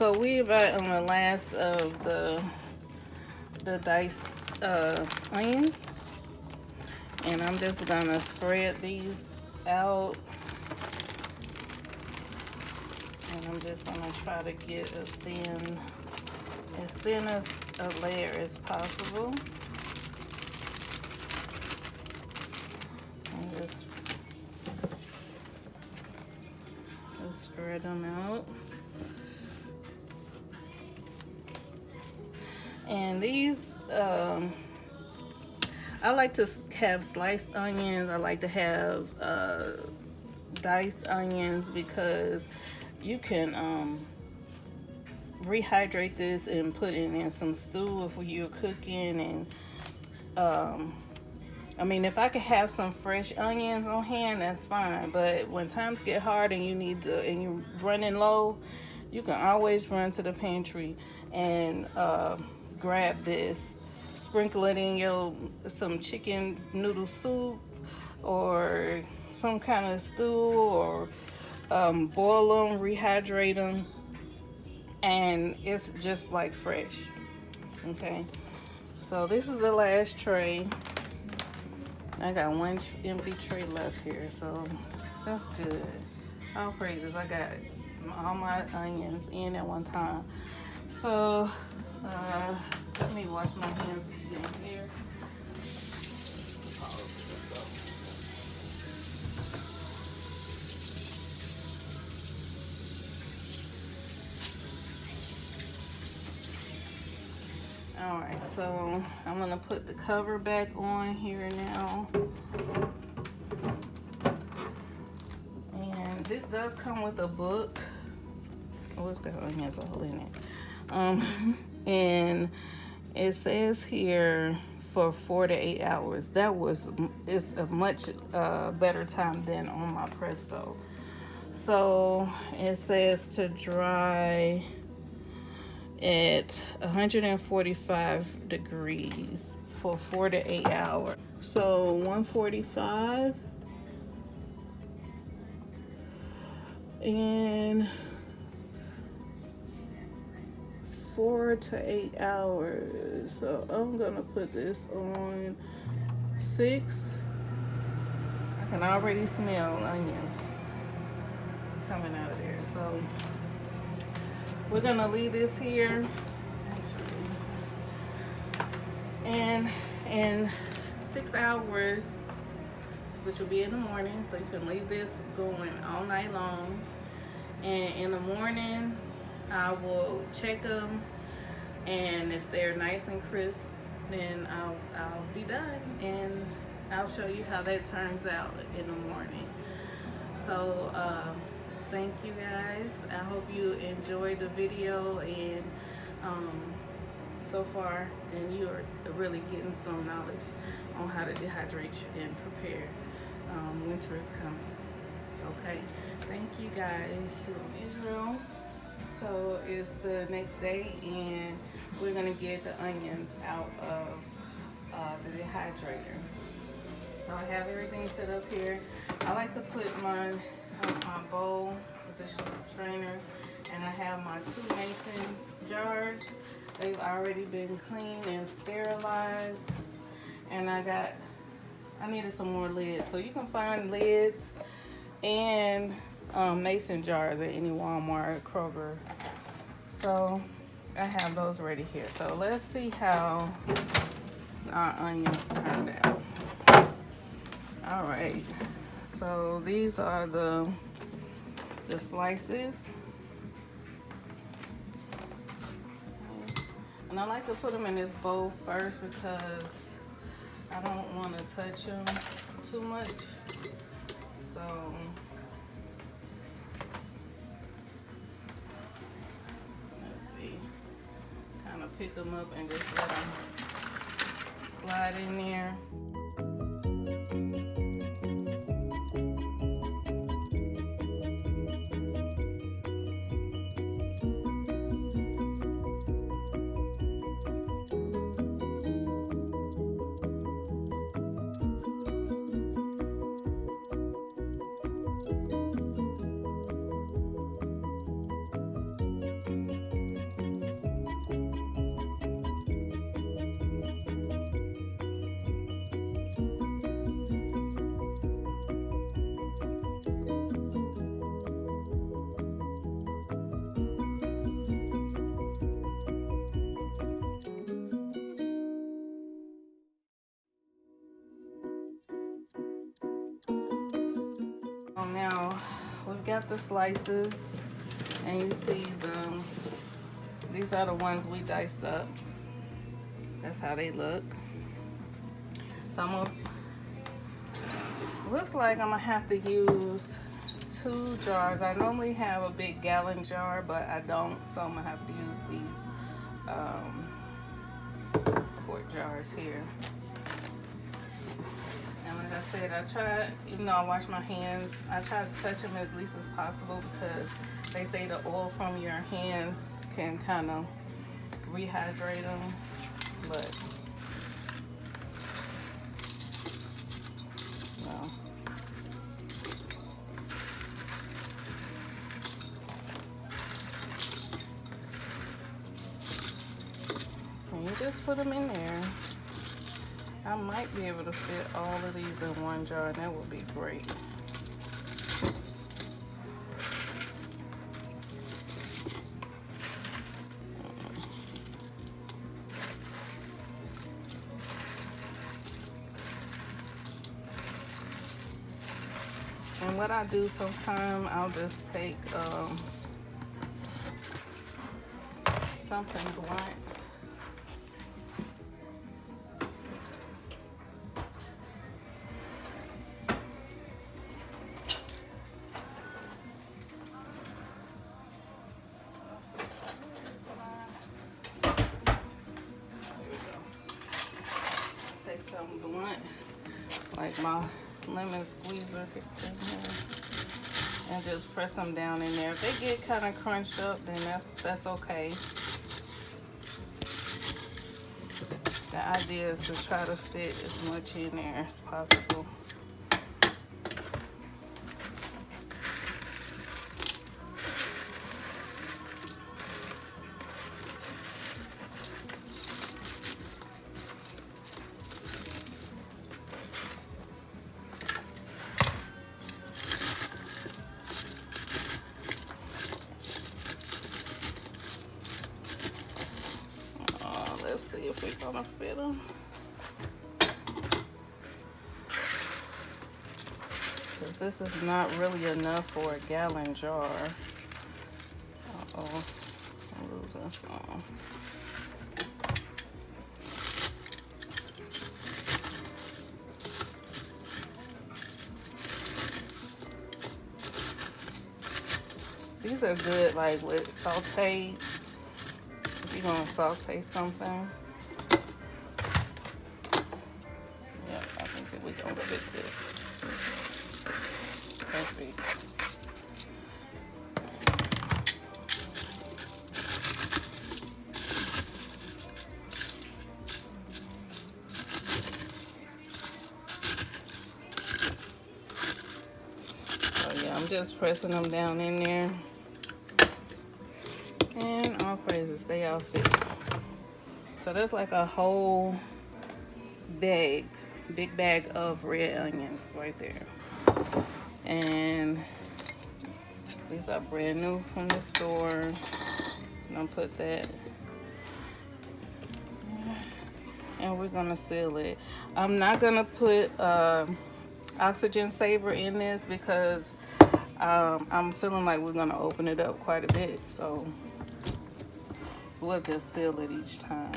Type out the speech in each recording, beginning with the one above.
So we about on the last of the diced onions, and I'm just gonna spread these out, and I'm just gonna try to get as thin as a layer as possible, and just spread them out. And these, I like to have sliced onions. I like to have diced onions because you can rehydrate this and put it in some stew if you're cooking. And I mean, if I could have some fresh onions on hand, that's fine. But when times get hard and you're running low, you can always run to the pantry and grab this, sprinkle it in some chicken noodle soup or some kind of stew, or boil them, rehydrate them, and it's just like fresh. Okay, so this is the last tray. I got one empty tray left here, so that's good. All praises, I got all my onions in at one time. So let me wash my hands again here. Alright, so I'm gonna put the cover back on here now. And this does come with a book. Oh, it's got onions all in it. And it says here for 4 to 8 hours. It's a much better time than on my Presto. So it says to dry at 145 degrees for 4 to 8 hours. So 145 and 4 to 8 hours. So I'm gonna put this on 6. I can already smell onions coming out of there. So we're gonna leave this here, and in 6 hours, which will be in the morning, so you can leave this going all night long. And in the morning, I will check them, and if they're nice and crisp, then I'll be done, and I'll show you how that turns out in the morning. So thank you guys. I hope you enjoyed the video, and so far, and you are really getting some knowledge on how to dehydrate and prepare. Winter is coming. Okay, thank you guys. You're in Israel. So it's the next day, and we're gonna get the onions out of the dehydrator. So I have everything set up here. I like to put my bowl with the strainer, and I have my 2 mason jars. They've already been cleaned and sterilized, and I needed some more lids. So you can find lids and mason jars at any Walmart, Kroger. So I have those ready here. So let's see how our onions turned out. All right, so these are the slices, and I like to put them in this bowl first because I don't want to touch them too much. So let's see, kind of pick them up and just let them slide in there. we got the slices, and you see these are the ones we diced up. That's how they look. So looks like I'm gonna have to use 2 jars. I normally have a big gallon jar, but I don't, so I'm gonna have to use these quart jars here. And like I said, I try, even though I wash my hands, I try to touch them as least as possible because they say the oil from your hands can kind of rehydrate them, but no. And you just put them in there. I might be able to fit all of these in one jar, and that would be great. And what I do sometimes, I'll just take something blunt. Take something blunt, like my lemon squeezer in here, and just press them down in there. If they get kind of crunched up, then that's okay. The idea is to try to fit as much in there as possible. Let's see if we're gonna fit them. Because this is not really enough for a gallon jar. Uh-oh, I'm losing some. These are good, like with sauteed. If you're gonna saute something. Yep, I think that we're gonna fit this. Perfect. So yeah, I'm just pressing them down in there. And all praises, they all fit. So that's like a whole bag, big bag of red onions right there. And these are brand new from the store. I'm gonna put that. And we're gonna seal it. I'm not gonna put oxygen saver in this because I'm feeling like we're gonna open it up quite a bit. So we'll just seal it each time.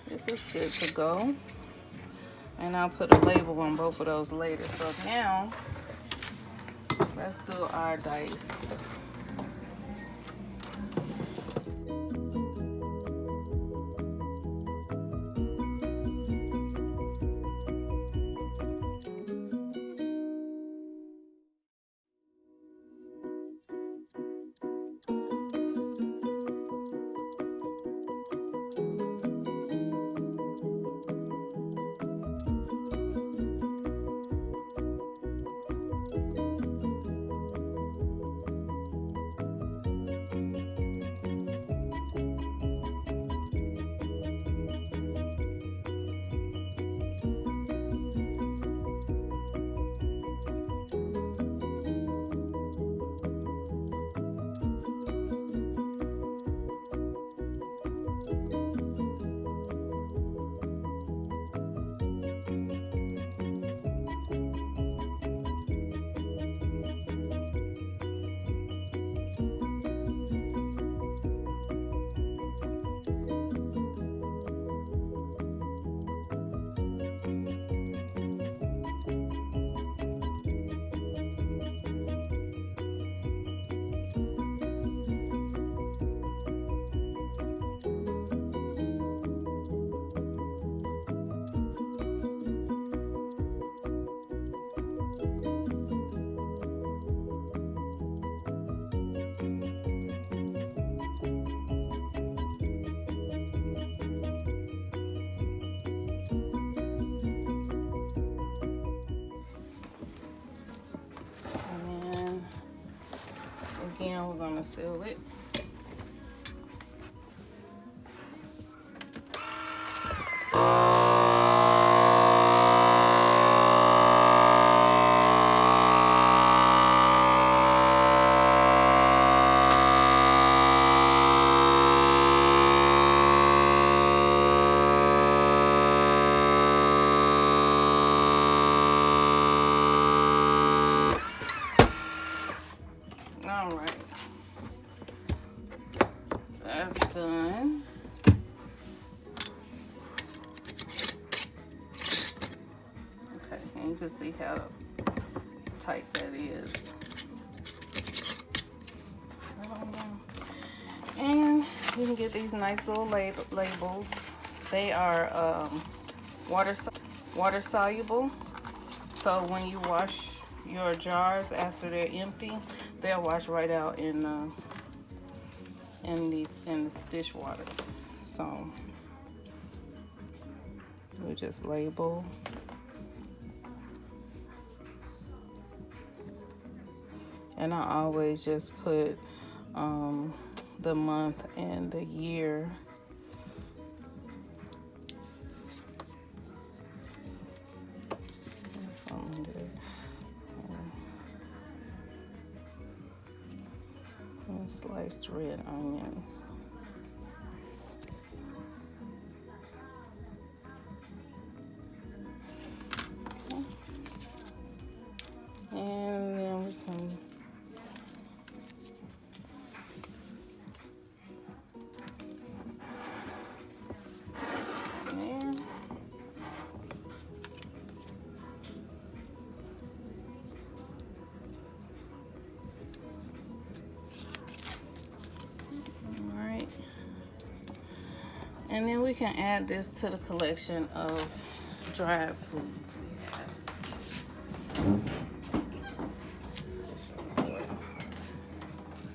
This is good to go. And I'll put a label on both of those later. So now, let's do our dice. gonna seal it. All right, that's done. Okay, and you can see how tight that is. And you can get these nice little labels. They are water soluble, so when you wash your jars after they're empty, they'll wash right out in this dishwater. So we just label. And I always just put the month and the year. And sliced red onions. Okay. And then we can and then we can add this to the collection of dried foods we have.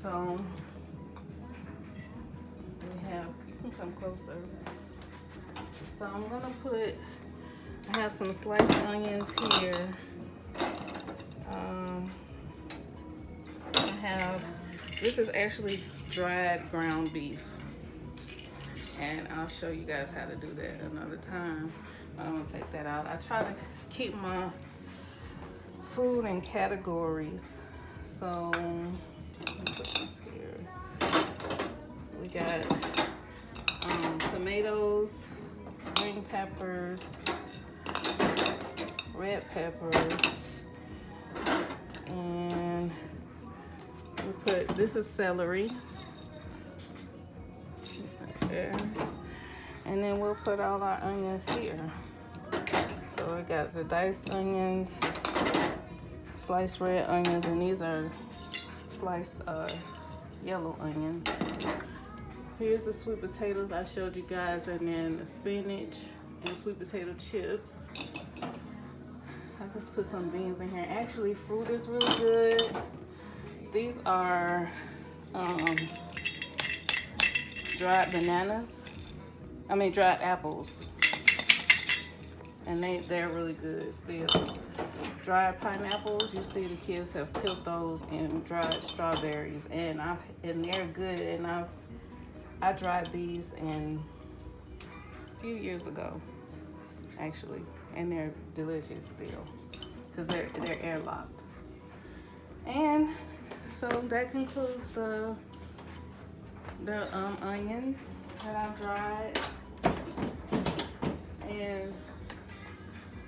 So we have, you can come closer. So I'm gonna I have some sliced onions here. This is actually dried ground beef. And I'll show you guys how to do that another time. I'm gonna take that out. I try to keep my food in categories. So let me put this here. We got tomatoes, green peppers, red peppers, and this is celery. There. And then we'll put all our onions here. So we got the diced onions, sliced red onions, and these are sliced yellow onions. Here's the sweet potatoes I showed you guys, and then the spinach and sweet potato chips. I just put some beans in here. Actually, fruit is really good. These are dried dried apples, and they're really good still. Dried pineapples, you see the kids have peeled those, and dried strawberries, and they're good. And I dried these a few years ago, actually, and they're delicious still because they're airlocked. And so that concludes the onions that I've dried. And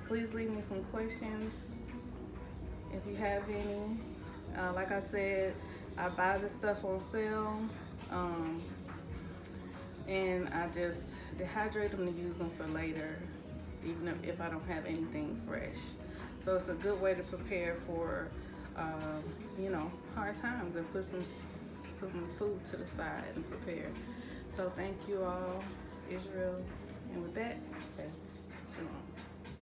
please leave me some questions if you have any. Like I said, I buy the stuff on sale, and I just dehydrate them to use them for later, even if I don't have anything fresh. So it's a good way to prepare for hard times, and put some food to the side and prepare. So thank you all, Israel. And with that, I say shalom.